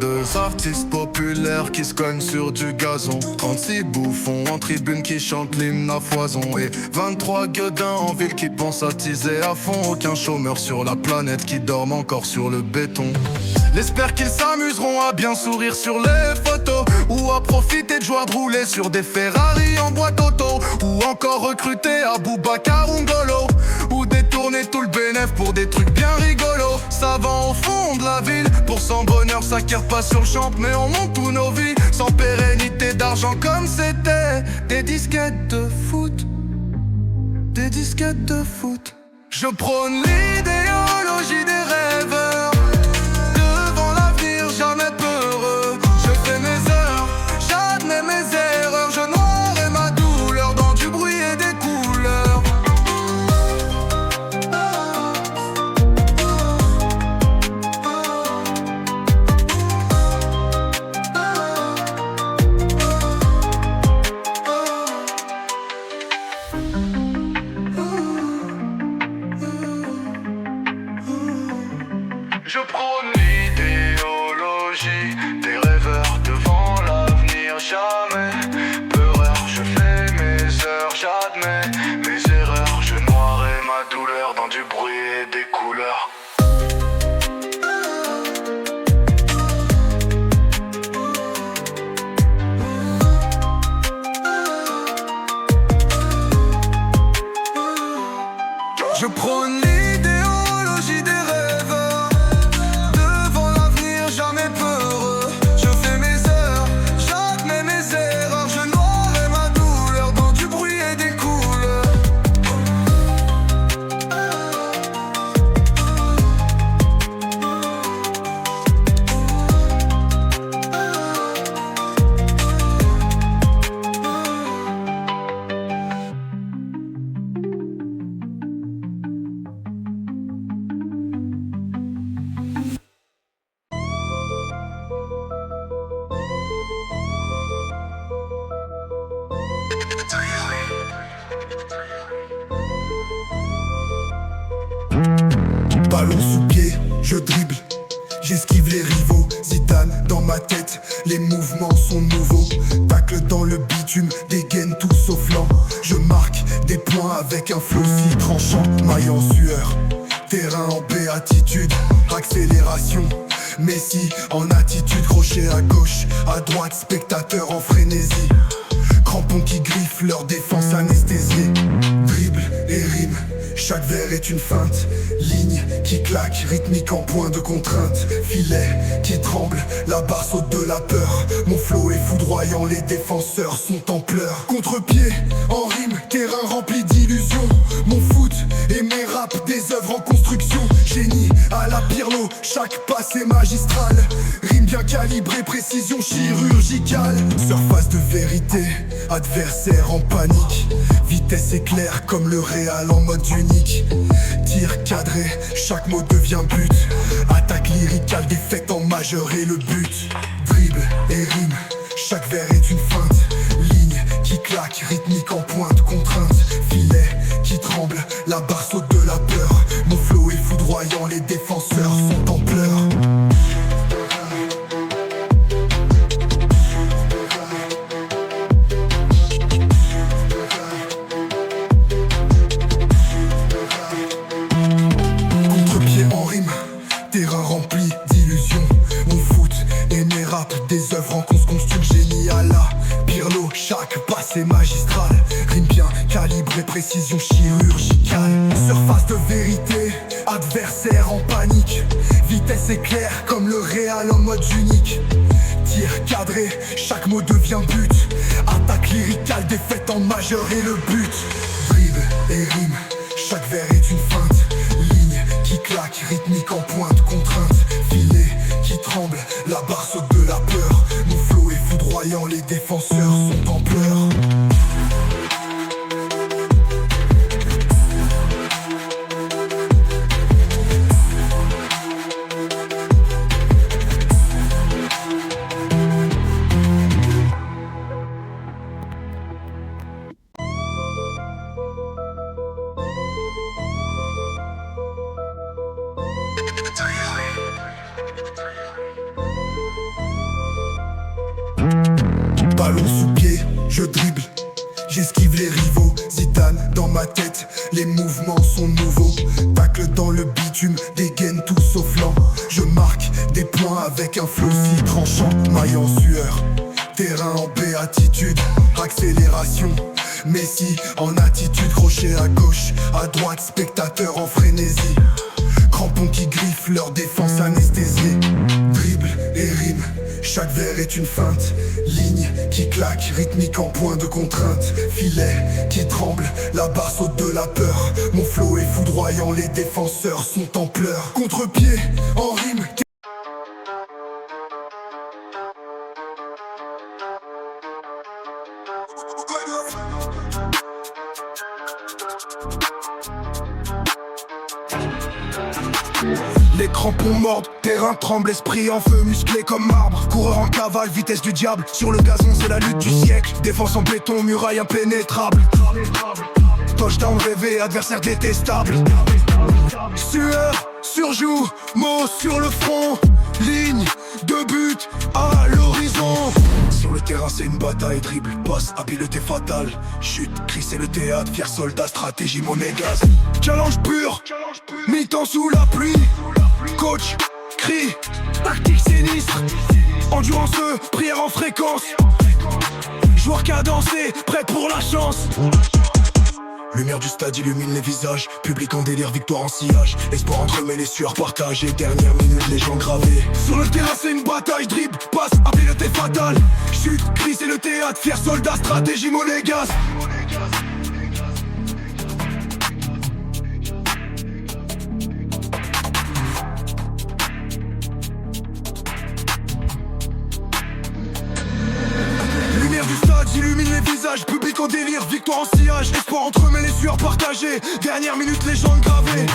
32 artistes populaires qui se cognent sur du gazon, 36 bouffons en tribune qui chantent l'hymne à foison, et 23 gueudins en ville qui pensent à teaser à fond. Aucun chômeur sur la planète qui dorme encore sur le béton. J'espère qu'ils s'amuseront à bien sourire sur les photos, ou à profiter de joie de rouler sur des Ferrari en boîte auto, ou encore recruter à Boubacar ou Ngolo, ou détourner tout le bénéf pour des trucs bien rigolos. Ça va au fond de la ville, pour son bonheur s'acquiert pas sur le champ, mais on monte tous nos vies sans pérennité d'argent comme c'était des disquettes de foot. Des disquettes de foot. Je prône l'idéologie des rêveurs, devant l'avenir jamais peureux. Je fais mes heures, j'admets mes erreurs, je noierai ma douleur dans du bruit et des couleurs. Je prône l'idéologie des rêveurs, devant l'avenir jamais peureur. Je fais mes heures, j'admets mes erreurs, je noierai ma douleur dans du bruit et des couleurs. Je prône l'idéologie des rêveurs, devant l'avenir jamais peureux. Je fais mes heures, j'admets mes erreurs, je noierai ma douleur dans du bruit et des couleurs. Ballon sous pied, je dribble, j'esquive les rivaux. Zidane dans ma tête, les mouvements sont nouveaux. Tacle dans le bitume, dégaine tout sauf lent. Je marque des points avec un flow si tranchant. Maille en sueur, terrain en béatitude, accélération. Messi en attitude, crochet à gauche, à droite, spectateur en frénésie. Crampons qui griffent leur défense anesthésiée. Dribble et rime, chaque vers est une feinte. Ligne qui claque, rythmique en point de contrainte. Filet qui tremble, la barre saute de la peur. Mon flow est foudroyant, les défenseurs sont en pleurs. Contre-pied, en rime, terrain rempli d'illusions. Mon foot et mes raps, des œuvres en construction. Génie à la Pirlo, chaque passe est magistral. Rime bien calibrée, précision chirurgicale. Surface de vérité, adversaire en panique. Vitesse éclair comme le Real en mode unique. Tir cadré, chaque mot devient but. Attaque lyricale, défaite en majeur et le but. Dribble et rime, chaque vers est une feinte. Ligne qui claque, rythmique en pointe, contrainte. Filet qui tremble, la barre saute de la peur. Mon flow est foudroyant, les défenseurs sont en pleurs. Terrain rempli d'illusions. Mon foot et mes raps, des œuvres en construction. Génie à la Pirlo, chaque passe est magistral. Rime bien calibré, précision chirurgicale. Surface de vérité, adversaire en panique. Vitesse éclair comme le Real en mode unique. Tir cadré, chaque mot devient but. Attaque lyricale, défaite en majeur et le but. Dribble et rime, chaque vers est une feinte. Ligne qui claque, rythmique en pointe, contrainte. Filet qui tremble, la barre saute de la peur. Mon flow est foudroyant, les défenseurs sont en pleurs. Ballon sous pied, je dribble, j'esquive les rivaux. Zidane dans ma tête, les mouvements sont nouveaux. Tacle dans le bitume, dégaine tout sauf lent. Je marque des points avec un flow si tranchant. Maille en sueur, terrain en béatitude, accélération. Messi en attitude, crochet à gauche, à droite, spectateur en frénésie. Crampons qui griffent, leur défense anesthésiée. Dribble et rime, chaque vers est une feinte. Ligne qui claque, rythmique en point de contrainte. Filet qui tremble, la barre saute de la peur. Mon flow est foudroyant, les défenseurs sont en pleurs. Contre-pied, en rime. Les crampons mordent, terrain tremble, esprit en feu, musclé comme marbre. Coureur en cavale, vitesse du diable. Sur le gazon, c'est la lutte du siècle. Défense en béton, muraille impénétrable. Touchdown rêvé, adversaire détestable. Sueur, surjoue, mots sur le front. Ligne de but à l'horizon. Sur le terrain c'est une bataille, dribble, passe, habileté fatale. Chute, cri c'est le théâtre, fier soldat, stratégie monégasque. Challenge pur, mi-temps sous la pluie. Coach, cri, tactique sinistre. Endurance, prière en fréquence. Joueur cadencé, prêt pour la chance. Lumière du stade illumine les visages. Public en délire, victoire en sillage. Espoir entremêlé, sueur partagée. Dernière minute, légende gravée. Sur le terrain c'est une bataille, dribble, passe, habileté fatale. Chute, cri c'est le théâtre, fier soldat, stratégie monégasque. Lumière du stade illumine les visages. Public en délire, victoire en sillage. Espoir entremêlé, sueur partagée. Dernière minute, légende gravée.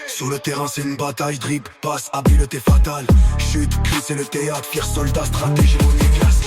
Sur le terrain c'est une bataille, dribble, passe, habileté fatale. Chute, cri c'est le théâtre, fier soldat, stratégie monégasque.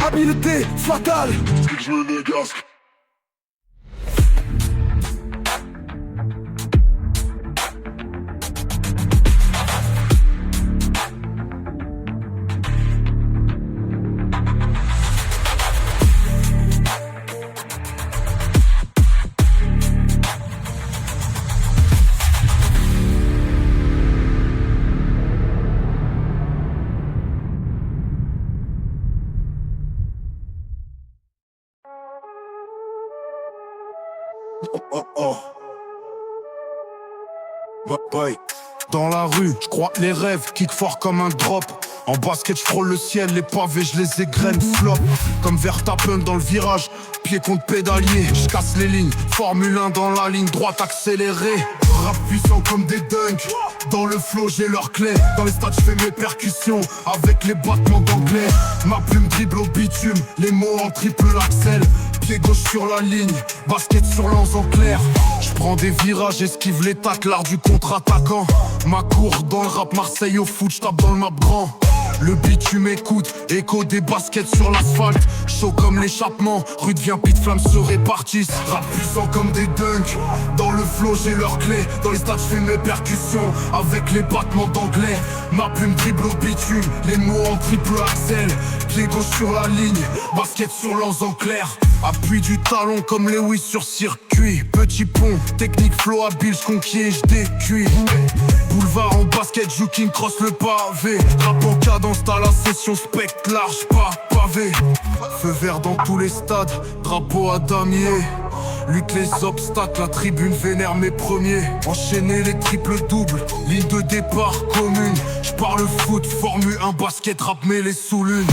Habileté fatale. Boy. Dans la rue, je crois les rêves, kick fort comme un drop. En basket, je frôle le ciel, les pavés, je les égrène, flop. Comme Verstappen dans le virage, pied contre pédalier. Je casse les lignes, Formule 1 dans la ligne droite accélérée. Rap puissant comme des dunks, dans le flow j'ai leur clé. Dans les stades je fais mes percussions, avec les battements d'anglais. Ma plume dribble au bitume, les mots en triple axel. Pied gauche sur la ligne, basket sur l'anse en clair. Je prends des virages, esquive les tacles, l'art du contre-attaquant. Ma cour dans le rap, Marseille au foot, je tape dans le map grand. Le bitume écoute, écho des baskets sur l'asphalte. Chaud comme l'échappement, rue devient pit, flammes se répartissent. Rap puissant comme des dunks, dunk. Dans le flow j'ai leur clé, dans les stades j'fais mes percussions avec les battements d'anglais. Ma plume dribble au bitume, les mots en triple axel. Pied gauche sur la ligne, basket sur l'anse en clair. Appui du talon comme Lewis sur circuit. Petit pont, technique flow habile, j'conquiers, j'décuis. Boulevard en basket, joue King cross le pavé. Rap en cadence, t'as la session spectre large, pas pavé. Feu vert dans tous les stades, drapeau à damier. Lutte les obstacles, la tribune vénère mes premiers. Enchaîner les triples doubles, ligne de départ commune. J'parle foot, Formule 1, basket, rap mêlé sous lune.